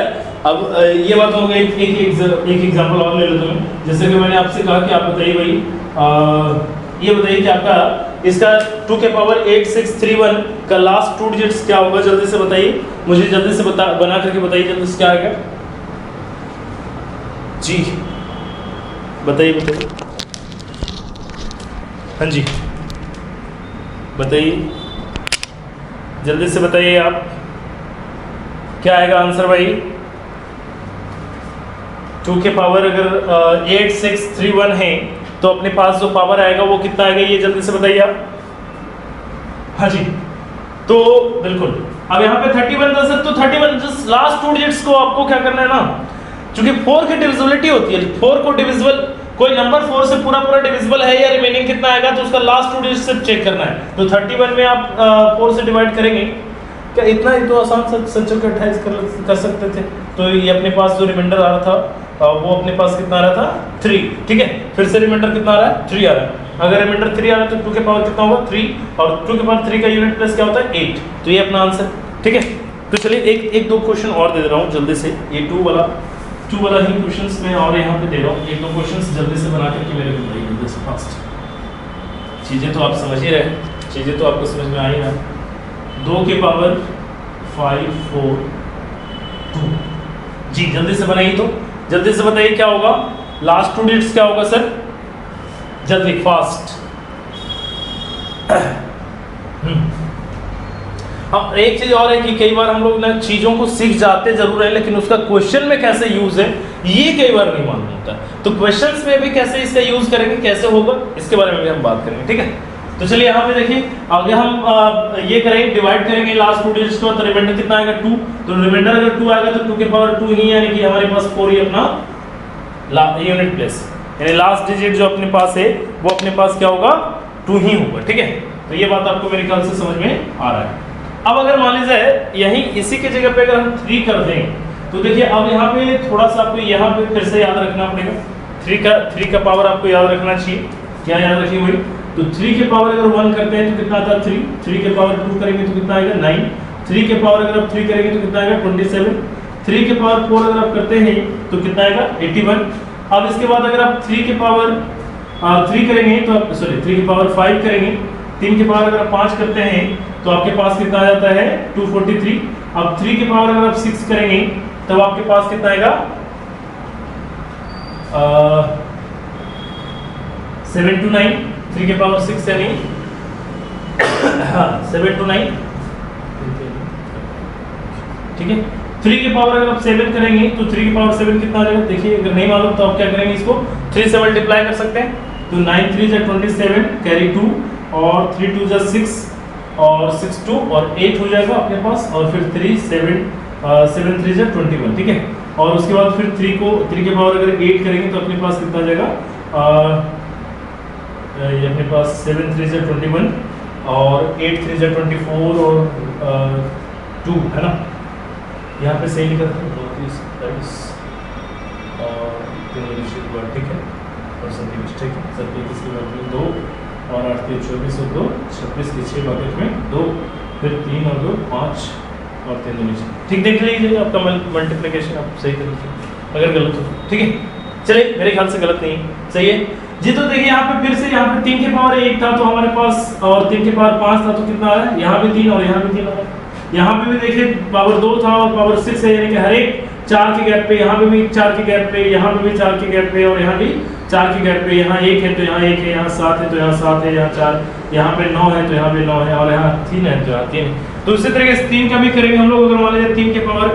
अब ये बात हो गई, एक एग्जांपल और ले लो तुम्हें। जैसे कि मैंने आपसे कहा कि आप बताइए भाई, ये बताइए कि आपका इसका 2 के पावर 8631 का लास्ट 2 डिजिट्स क्या होगा, जल्दी से बताइए मुझे, जल्दी से बना करके बताइए जल्दी से क्या आएगा जी, बताइए हाँ जी बताइए, जल्दी से बताइए आप क्या आएगा आंसर भाई। 2 के पावर अगर 8631 है तो अपने पास जो पावर आएगा वो कितना आएगा, ये जल्दी से बताइए आप। हाँ जी, तो बिल्कुल अब यहाँ पे 31 था सर, तो 31 जस्ट लास्ट 2 डिजिट्स को आपको क्या करना है ना, क्योंकि 4 की डिविजिबिलिटी होती है, 4 को डिविजिबल, कोई नंबर 4 से पूरा डिविजिबल है या रिमेनिंग कितना आएगा तो उसका लास्ट 2 डिजिट से चेक करना है। तो 31 में आप 4 से डिवाइड करेंगे, क्या इतना ही तो आसान सच्चों के 28 कर सकते थे। तो ये अपने पास जो रिमाइंडर आ रहा था वो अपने पास कितना आ रहा था 3, ठीक है। फिर से रिमाइंडर कितना आ रहा है 3 आ रहा है। अगर रिमाइंडर 3 आ रहा है तो 2 के पावर कितना होगा 3, और 2 के पावर 3 का यूनिट प्लस क्या होता है 8, तो ये अपना आंसर, ठीक है। तो चलिए एक दो क्वेश्चन और दे रहा हूँ जल्दी से, ये 2 वाला ही क्वेश्चंस मैं और यहाँ पे दे रहा हूँ। एक दो क्वेश्चंस जल्दी से बना करके मेरे को बताइए जल्दी से फास्ट। चीज़ें तो आप समझ ही रहे, चीज़ें तो आपको समझ में आ ही रहा। 2 के पावर 5 4 2 जी, जल्दी से बनाइए, तो जल्दी से बताइए क्या होगा, लास्ट 2 डिजिट्स क्या होगा सर, जल्दी फास्ट। अब एक चीज और है कि कई बार हम लोग ना चीजों को सीख जाते जरूर है, लेकिन उसका क्वेश्चन में कैसे यूज है ये कई बार नहीं मालूम होता। तो क्वेश्चंस में भी कैसे इसका यूज करेंगे, कैसे होगा, इसके बारे में भी हम बात करेंगे, ठीक है। तो चलिए यहाँ पे देखिए, आगे हम ये करेंगे, डिवाइड करेंगे लास्ट 2 डिजिट्स को, तो रिमाइंडर कितना आएगा 2। तो रिमाइंडर अगर 2 आएगा तो 2 के पावर 2 ही, यानी कि हमारे पास 4 ही अपना यूनिट प्लेस, यानी लास्ट डिजिट जो अपने पास है वो अपने पास क्या होगा 2 ही होगा, ठीक है। तो ये बात आपको मेरे ख्याल से समझ में आ रहा है। अब अगर मान लीजिए यहीं इसी के जगह पे अगर हम 3 कर दें, तो देखिए अब यहाँ पे थोड़ा सा आपको यहाँ पे फिर से याद रखना पड़ेगा, 3 का पावर आपको याद रखना चाहिए। क्या याद रखिए भाई, तो 3 के पावर अगर 1 करते हैं तो कितना आता है 3 के पावर 2 करेंगे तो कितना आएगा 9, 3 के पावर अगर आप 3 करेंगे तो कितना आएगा 27, 3 के पावर 4 अगर आप करते हैं तो कितना आएगा 81। अब इसके बाद अगर आप 3 के पावर 3 करेंगे तो आप 3 के पावर 5 करेंगे, 3 के पावर अगर आप 5 करते हैं तो आपके पास कितना आ जाता है 243। अब 3 के पावर अगर आप 6 करेंगे तब आपके पास कितना आएगा 7 to 9, 3 के पावर 6 यानी 7 to 9, ठीक है। 3 के पावर अगर आप 7 करेंगे तो 3 के पावर 7 कितना आ जाएगा, देखिए अगर नहीं मालूम तो आप क्या करेंगे, इसको 3 से मल्टीप्लाई कर सकते हैं। तो 9 3 जा 27, कैरी 2 और 3 2 जा 6 और 6 2 और 8 हो जाएगा अपने पास, और फिर 3 7 7 3 जा 21, ठीक है। और उसके बाद फिर 3 के पावर अगर 8 करेंगे तो अपने पास कितना आ जाएगा, ये अपने पास 7 3 जा 21 और 8 3 जा 24 और 2 है ना, यहाँ पे सही लिखा था 32 और 3 निश्चित वर्ड, ठीक है, और सभी मिस्टेक है, सभी किसकी वर्ड में 2 और 8 3 24 और 2 26 के 6 बकेट में 2, फिर 3 और 2 5 और 3 निश्चित, ठीक। देख लीजिए आपका मल्टीप्लिकेशन आप सही कर, अगर गलत हो ठीक है, चलिए मेरे ख्याल से गलत नहीं है, सही है जी। तो देखिए यहाँ पे फिर से यहाँ पे 3 के पावर 1 था तो हमारे पास, और 3 के पावर 5 था तो कितना आ रहा है, यहाँ भी 3 और यहाँ भी 3 आ रहा है। यहाँ पे भी देखिए पावर 2 था और पावर 6 है, यानी कि हर एक 4 के गैप पे, यहाँ पे भी 4 के गैप पे, यहाँ पे भी 4 के गैप पे, और यहाँ भी 4 के गैप पे, यहाँ 1 है तो यहाँ 1 है, यहाँ 7 है तो यहाँ 7 है, यहाँ 4, यहाँ पे 9 है तो यहाँ पे 9 है, और यहाँ 3 है तो यहाँ 3 है। तो इसी तरीके से 3 का भी करेंगे हम लोग। अगर मान लीजिए 3 के पावर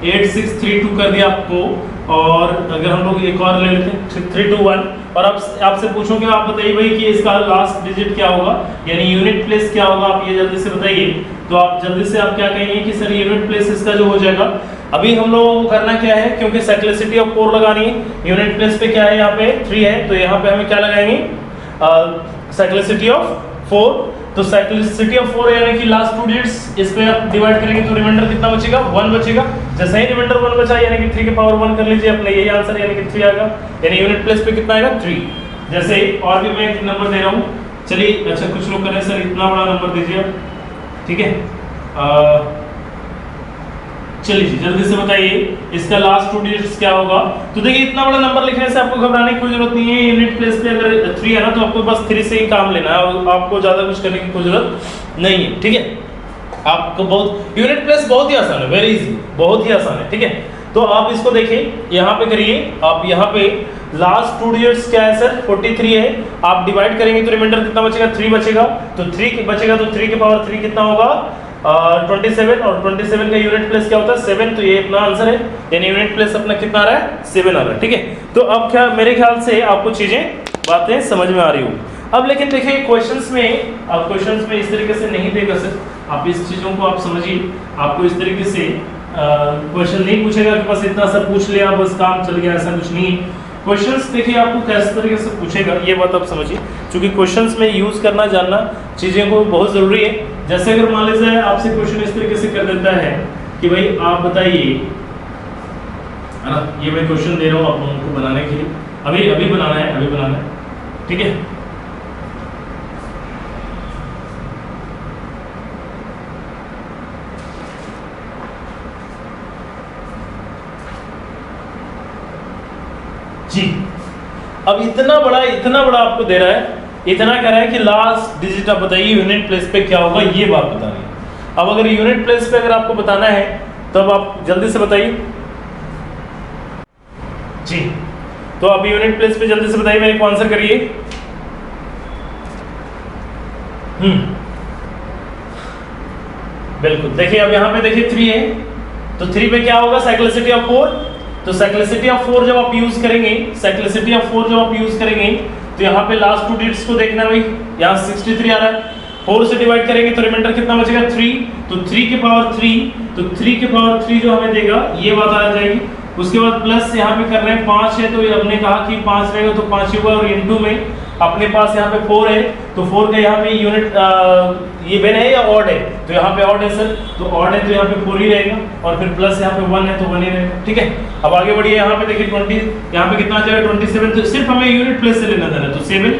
8 6 3 2 कर दिया आपको, और अगर हम लोग एक और ले लेते हैं 3 2 1, और अब आपसे पूछूं कि आप बताइए भाई कि इसका लास्ट डिजिट क्या होगा, यानी यूनिट प्लेस क्या होगा, आप ये जल्दी से बताइए। तो आप जल्दी से आप क्या कहेंगे कि सर यूनिट प्लेस इसका जो हो जाएगा, अभी हम लोग को करना क्या है, क्योंकि साइक्लिसिटी ऑफ 4 लगानी है, यूनिट प्लेस पे क्या है यहाँ पे 3 है, तो यहाँ पे हमें क्या लगाएंगे साइक्लिसिटी ऑफ 4। तो साइक्लिसिटी ऑफ 4 यानी कि लास्ट 2 डिजिट्स, इस पे आप डिवाइड करेंगे तो रिमाइंडर कितना बचेगा 1 बचेगा। जैसे ही रिमाइंडर 1 बचा यानी कि 3 के पावर 1 कर लीजिए अपने, यही आंसर यानी कि 3 आएगा, यानी यूनिट प्लेस पे कितना आएगा 3। जैसे और भी मैं एक नंबर दे रहा हूँ, चलिए अच्छा कुछ लोग करें सर इतना बड़ा नंबर दीजिए आप, ठीक है। चलिए जी जल्दी से बताइए इसका लास्ट 2 डिजिट्स क्या होगा। तो देखिए इतना बड़ा नंबर लिखने से आपको घबराने की कोई जरूरत नहीं है, यूनिट प्लेस पे अगर 3 है ना तो आपको बस 3 से ही काम लेना है, और आपको ज्यादा कुछ करने की कोई जरूरत नहीं है, ठीक है। आपको बहुत यूनिट प्लेस बहुत ही आसान है, वेरी इजी, बहुत ही आसान है, ठीक है। तो आप इसको देखिए यहाँ पे करिए, आप यहाँ पे लास्ट 2 डिजिट्स क्या है सर 43 है, आप डिवाइड करेंगे तो रिमाइंडर कितना बचेगा 3 बचेगा, तो 3 बचेगा तो 3 के पावर 3 कितना होगा 27, और 27 का यूनिट प्लेस क्या होता है 7, तो ये अपना आंसर है, यानी यूनिट प्लेस अपना कितना आ रहा है 7 आ रहा है, ठीक है। तो अब क्या मेरे ख्याल से आपको चीजें बातें समझ में आ रही हो। अब लेकिन देखिए क्वेश्चंस में इस तरीके से नहीं देगा सर, आप इस चीजों को आप समझिए, आपको इस तरीके से क्वेश्चन नहीं पूछेगा कि बस इतना सब पूछ लिया बस काम चल गया, ऐसा कुछ नहीं। क्वेश्चंस देखिए आपको किस तरीके से पूछेगा ये बात आप समझिए, क्योंकि क्वेश्चंस में यूज करना जानना चीजें को बहुत जरूरी है। जैसे अगर मान लीजिए आपसे क्वेश्चन इस तरीके से कर देता है कि भाई आप बताइए, है ना, ये मैं क्वेश्चन दे रहा हूँ आप लोगों को बनाने के लिए, अभी बनाना है, ठीक है। जी अब इतना बड़ा आपको दे रहा है, इतना कह रहा है कि लास्ट डिजिट आप बताइए यूनिट प्लेस पे क्या होगा, ये बात बतानी है। अब अगर यूनिट प्लेस पे अगर आपको बताना है तब आप जल्दी से बताइए जी। तो अब यूनिट प्लेस पे जल्दी से बताइए, मेरे को आंसर करिए। बिल्कुल, देखिए अब यहाँ पे देखिए 3 है, तो 3 पे क्या होगा, साइक्लिसिटी ऑफ 4। तो साइक्लिसिटी ऑफ 4 जब आप यूज करेंगे, साइक्लिसिटी ऑफ 4 जब आप यूज करेंगे, तो यहाँ पे लास्ट 2 डिजिट्स को देखना भाई, यहाँ 63 आ रहा है, 4 से डिवाइड करेंगे तो रिमाइंडर कितना बचेगा 3, तो 3 के पावर 3, तो 3 के पावर 3 जो हमें देगा ये बात आ जाएगी। उसके बाद प्लस यहाँ पे कर रहे हैं 5 है, तो ये हमने कहा कि 5 रहेगा तो 5 होगा, और इनटू में अपने पास यहाँ पे 4 है, तो 4 का यहाँ पे यूनिट ये वेन है या ऑड है, तो यहाँ पे ऑड है सर, तो ऑड है तो यहाँ पे 4 ही रहेगा, और फिर प्लस यहाँ पे 1 है तो 1 ही रहेगा। ठीक है, अब आगे बढ़िए, यहाँ पे देखिए 20, यहाँ पे कितना आ जाएगा 27, तो सिर्फ हमें यूनिट प्लेस से लेना देना है, तो 7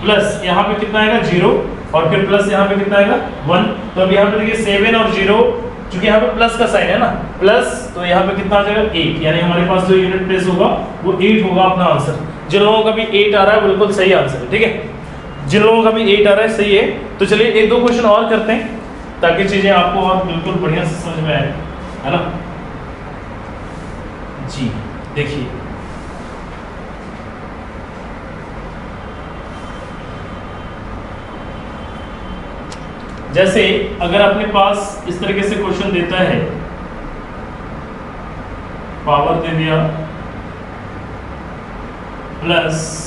प्लस यहाँ पे कितना आएगा 0, और फिर प्लस यहाँ पे कितना आएगा 1। तो अब यहाँ पे देखिए 7 और 0, क्योंकि यहाँ पे प्लस का साइन है ना, प्लस, तो यहाँ पे कितना आ जाएगा 8, यानी हमारे पास जो यूनिट प्लेस होगा वो 8 होगा अपना आंसर। जिन लोगों का भी 8 आ रहा है बिल्कुल सही आंसर है। ठीक है, जिन लोगों का भी 8 आ रहा है सही है। तो चलिए 1-2 क्वेश्चन और करते हैं ताकि चीजें आपको और बिल्कुल बढ़िया से समझ में आए, है ना जी। देखिए जैसे अगर अपने पास इस तरीके से क्वेश्चन देता है, पावर दे दिया प्लस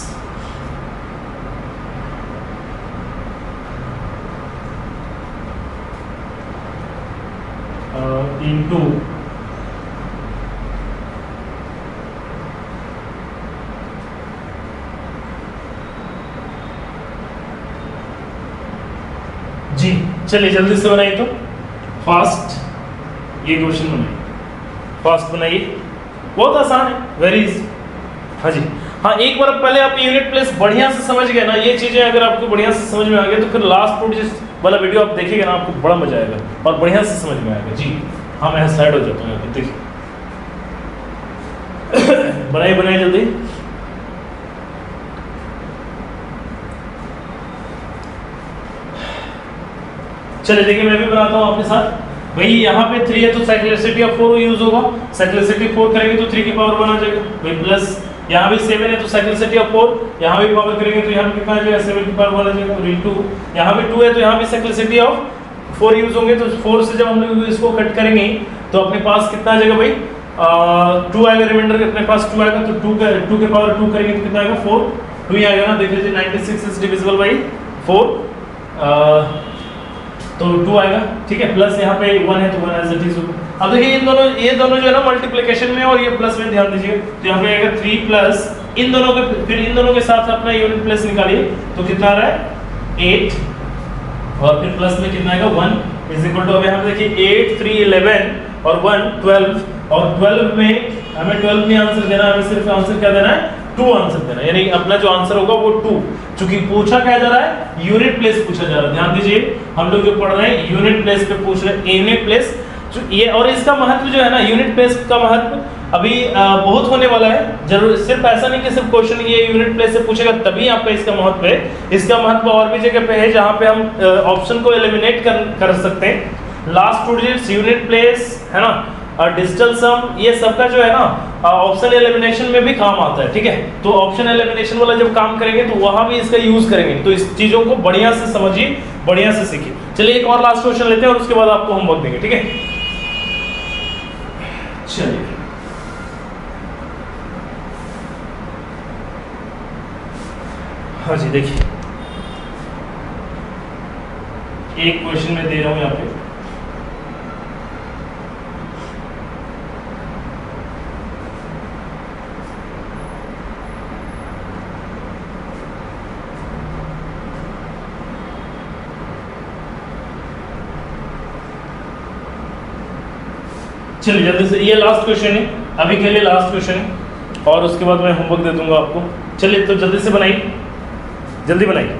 इनटू जी, चलिए जल्दी से बनाइए, तो फास्ट ये क्वेश्चन बनाइए, फास्ट बनाइए, बहुत आसान है, वेरी इजी। हाँ जी, हाँ एक बार पहले आप यूनिट प्लेस बढ़िया से समझ गए ना, ये चीजें अगर आपको बढ़िया से समझ में आ गई तो फिर लास्ट फुट जिस वाला वीडियो आप देखिएगा ना, आपको बड़ा मजा आएगा और बढ़िया से समझ में आएगा जी। हाँ मैं स्लाइड हो जाता हूँ, देखिए बनाइए बनाइए जल्दी। चलिए देखिए मैं भी बनाता हूँ आपके साथ। भाई यहाँ पे 3 है तो साइक्लिसिटी ऑफ 4 यूज होगा, साइक्लिसिटी 4 करेंगे तो 3 की पावर 1 आ जाएगा भाई, प्लस यहाँ भी 7 है तो साइक्लिसिटी ऑफ 4, यहाँ भी पावर करेंगे तो यहाँ पे कितना आ जाएगा 7 की पावर 1 आ जाएगा, और इनटू यहाँ भी 2 है तो यहाँ भी साइक्लिसिटी ऑफ 4 यूज होंगे, तो 4 से जब हम लोग इसको कट करेंगे तो अपने पास कितना आ जाएगा भाई 2 आएगा, रिमाइंडर अपने पास 2 आएगा, तो 2 के पावर 2 करेंगे तो कितना आएगा 4, 2 ही आएगा ना, देख लीजिए 96 इज डिविजिबल बाई 4, तो 2 आएगा। ठीक है, प्लस यहाँ पे 1 है तो 1 एज इट इज। अब देखिए ये दोनों जो है ना मल्टीप्लिकेशन में और ये प्लस में ध्यान दीजिए, तो यहाँ पे आएगा 3 प्लस इन दोनों के, फिर इन दोनों के साथ अपना यूनिट प्लस निकालिए, तो कितना आ रहा है 8, और फिर प्लस में कितना आएगा 1 इज इक्वल टू, अब यहाँ पे देखिए 8 3 11 और 1 12, और 12 में हमें 12 नहीं आंसर देना, हमें सिर्फ आंसर क्या देना है 2 आंसर देना, यानी अपना जो आंसर होगा वो 2, क्योंकि पूछा क्या जा रहा है यूनिट प्लेस पूछा जा रहा है। ध्यान दीजिए हम लोग जो पढ़ रहे हैं यूनिट प्लेस पे पूछ रहे हैं, यूनिट प्लेस ये, और इसका महत्व जो है ना यूनिट प्लेस का महत्व अभी बहुत होने वाला है। जरूर सिर्फ ऐसा नहीं कि सिर्फ क्वेश्चन ये यूनिट प्लेस से पूछेगा तभी आपका इसका महत्व है, इसका महत्व और भी जगह पे है जहाँ पे हम ऑप्शन को एलिमिनेट कर सकते हैं। लास्ट 2 डिजिट्स यूनिट प्लेस है ना, डिजिटल सम, ये सबका जो है ना ऑप्शन एलिमिनेशन में भी काम आता है। ठीक है, तो ऑप्शन एलिमिनेशन वाला जब काम करेंगे तो वहां भी इसका यूज करेंगे, तो इस चीजों को बढ़िया से समझिए, बढ़िया से सीखिए। चलिए एक और लास्ट क्वेश्चन लेते हैं और उसके बाद आपको होमवर्क देंगे। ठीक है, चलिए हाँ जी, देखिए एक क्वेश्चन मैं दे रहा हूं यहाँ पे, चलिए जल्दी से, ये लास्ट क्वेश्चन है अभी के लिए, लास्ट क्वेश्चन है, और उसके बाद मैं होमवर्क दे दूंगा आपको। चलिए तो जल्दी से बनाइए, जल्दी बनाइए।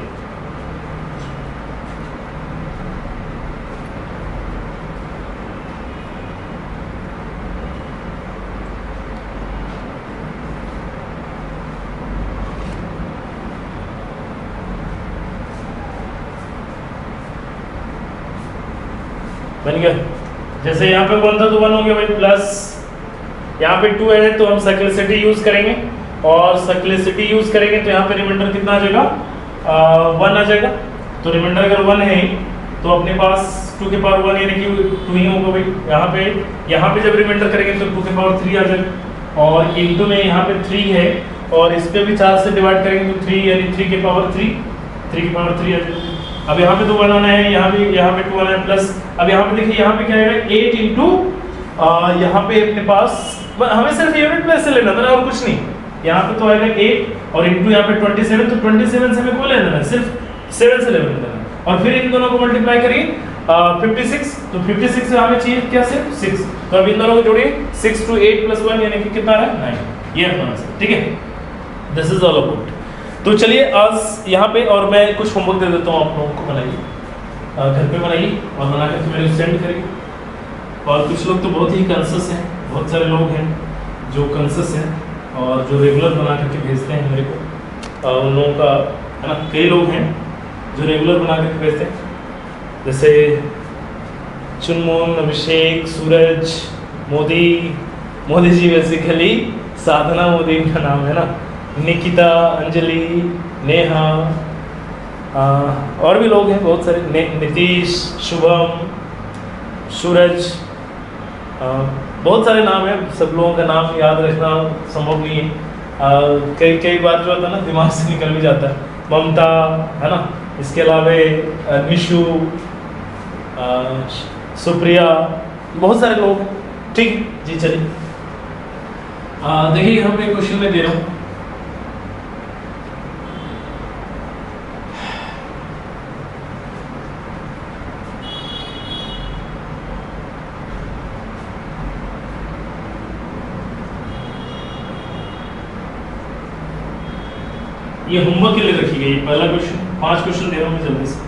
बन गया, जैसे यहाँ पे 1 था तो 1 हो गया भाई, प्लस यहाँ पे 2 है तो हम साइक्लिसिटी यूज करेंगे, और साइक्लिसिटी यूज करेंगे तो यहाँ पे रिमाइंडर कितना आ जाएगा 1 आ जाएगा, तो रिमाइंडर अगर 1 है तो अपने पास 2 के पावर 1 यानी कि 2 ही होगा भाई। यहाँ पे जब रिमाइंडर करेंगे तो 2 के पावर 3 आ जाएगा, और इंटू में यहाँ पे 3 है और इस पे भी 4 से डिवाइड करेंगे तो 3 यानी 3 के पावर 3 आ जाएगा। अब यहाँ पे 2 बनाना है, यहाँ पे 2 बनाना है प्लस, अब यहाँ पे देखिए यहाँ पे क्या आएगा 8 इंटू यहाँ पे अपने पास हमें सिर्फ यूनिट प्लेस से लेना था ना और कुछ नहीं। यहाँ पे तो आएगा 8 और इंटू यहाँ पे 27, तो 27 से हमें को लेना है, सिर्फ 7 से लेना है। और फिर इन दोनों को मल्टीप्लाई करिए 56, तो 56 से हमें चाहिए क्या सिर्फ 6, तो अब इन दोनों को जोड़िए 6 to 8 + 1 यानी कि कितना है 9, ये अपना आंसर। ठीक है, दिस इज ऑल अबाउट। तो चलिए आज यहाँ पे और मैं कुछ होमवर्क दे देता हूँ आप लोगों को, बनाइए घर पे बनाइए और बना करके मेरे को सेंड करिए। और कुछ लोग तो बहुत ही कॉन्शियस हैं, बहुत सारे लोग हैं जो कॉन्शियस हैं और जो रेगुलर बना करके भेजते हैं मेरे को, उन लोगों का है ना, कई लोग हैं जो रेगुलर बना करके भेजते हैं, जैसे चुनमुन, अभिषेक, सूरज, मोदी जी बेसिकली साधना मोदी इनका नाम है ना, निकिता, अंजलि, नेहा, और भी लोग हैं बहुत सारे, नीतीश, शुभम, सूरज, बहुत सारे नाम हैं। सब लोगों का नाम याद रखना संभव नहीं है, कई बार जो होता है ना दिमाग से निकल भी जाता है। ममता है ना, इसके अलावा निशु, सुप्रिया, बहुत सारे लोग हैं। ठीक है जी, चलिए देखिए यहाँ पे क्वेश्चन में दे रहा हूँ। ये होमवर्क के लिए रखी गई पहला क्वेश्चन, 5 क्वेश्चन दे रहा हूँ मैं जल्दी से।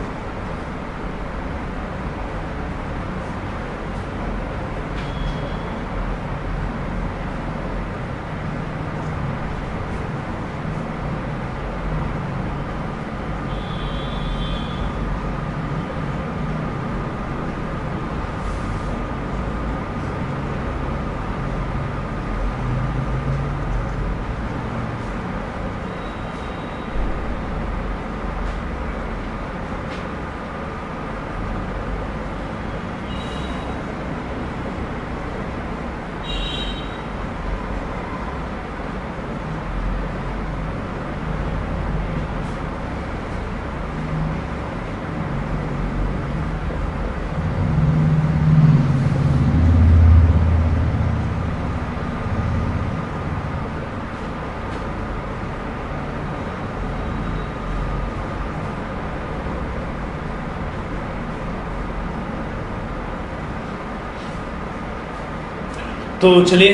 तो चलिए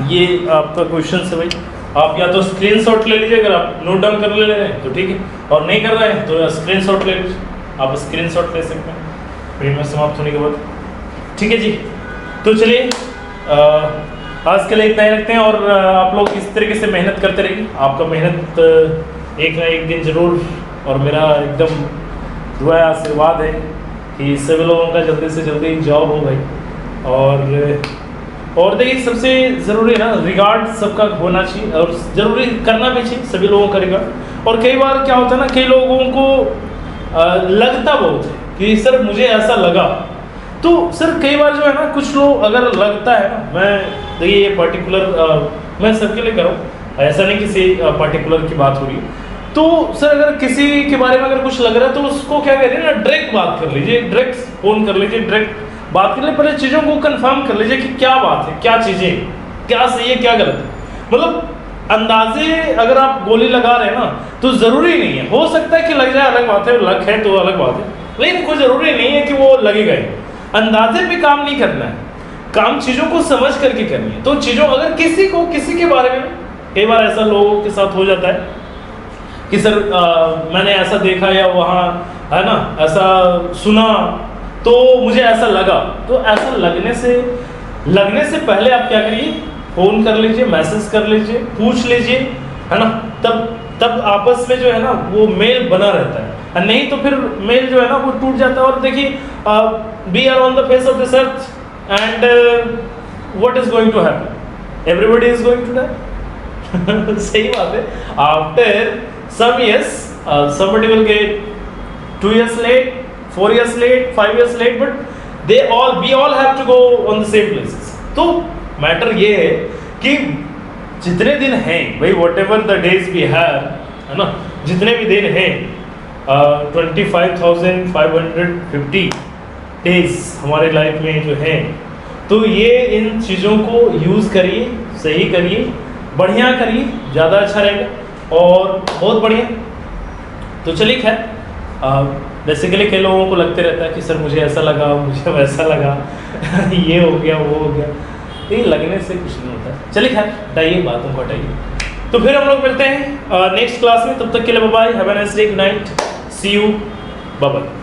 ये आपका क्वेश्चन है भाई, आप या तो स्क्रीनशॉट ले लीजिए, अगर आप नोट डाउन कर ले रहे हैं तो ठीक है, और नहीं कर रहे हैं तो स्क्रीनशॉट ले लीजिए, आप स्क्रीनशॉट ले सकते हैं प्रीमियर समाप्त होने के बाद। ठीक है जी, तो चलिए आज के लिए इतना ही रखते हैं, और आप लोग इस तरीके से मेहनत करते रहिए। आपका मेहनत एक ना एक दिन जरूर, और मेरा एकदम दुआ आशीर्वाद है कि सभी लोगों का जल्दी से जल्दी जॉब हो भाई। और देखिए सबसे ज़रूरी है ना, रिगार्ड सबका होना चाहिए, और ज़रूरी करना भी चाहिए सभी लोगों का रिगार्ड। और कई बार क्या होता है ना, कई लोगों को लगता बहुत है कि सर मुझे ऐसा लगा, तो सर कई बार जो है ना, कुछ लोग अगर लगता है ना, मैं देखिए ये पर्टिकुलर मैं सबके लिए कर रहा हूँ, ऐसा नहीं किसी पर्टिकुलर की बात हो रही है। तो सर अगर किसी के बारे में अगर कुछ लग रहा है तो उसको क्या करिए ना, डायरेक्ट बात कर लीजिए, डायरेक्ट फ़ोन कर लीजिए, डायरेक्ट बात करने पहले चीज़ों को कंफर्म कर लीजिए कि क्या बात है, क्या चीज़ें, क्या सही है, क्या गलत है। मतलब अंदाजे अगर आप गोली लगा रहे हैं ना, तो ज़रूरी नहीं है, हो सकता है कि लग जाए, अलग बात है, लक है तो अलग बात है, लेकिन कोई ज़रूरी नहीं है कि वो लगेगा ही। अंदाजे पे काम नहीं करना है, काम चीज़ों को समझ करके करनी है। तो चीज़ों अगर किसी के बारे में, कई बार ऐसा लोगों के साथ हो जाता है कि सर मैंने ऐसा देखा या वहाँ है ना ऐसा सुना, तो मुझे ऐसा लगा। तो ऐसा लगने से पहले आप क्या करिए, फ़ोन कर लीजिए, मैसेज कर लीजिए, पूछ लीजिए, है ना, तब आपस में जो है ना वो मेल बना रहता है, और नहीं तो फिर मेल जो है ना वो टूट जाता है। और देखिए we are on the face of this earth and what is going to happen, everybody is going to die. सही बात है, after some years somebody will get 2 years late, 4 years late, 5 years late, but we all have to go on the same places. तो matter ये है कि जितने दिन हैं भाई, whatever the days we have, है ना, जितने भी दिन हैं 25,550 डेज हमारे लाइफ में जो हैं, तो ये इन चीज़ों को यूज़ करिए, सही करिए, बढ़िया करिए, ज़्यादा अच्छा रहेगा और बहुत बढ़िया। तो चलिए खैर, बेसिकली कई लोगों को लगते रहता है कि सर मुझे ऐसा लगा, मुझे वैसा लगा ये हो गया, वो हो गया। ये लगने से कुछ नहीं होता। चलिए खैर, हटाइए बातों को, हटाइए। तो फिर हम लोग मिलते हैं नेक्स्ट क्लास में। तब तक के लिए bye bye, have a nice day, good night, see you, bye bye.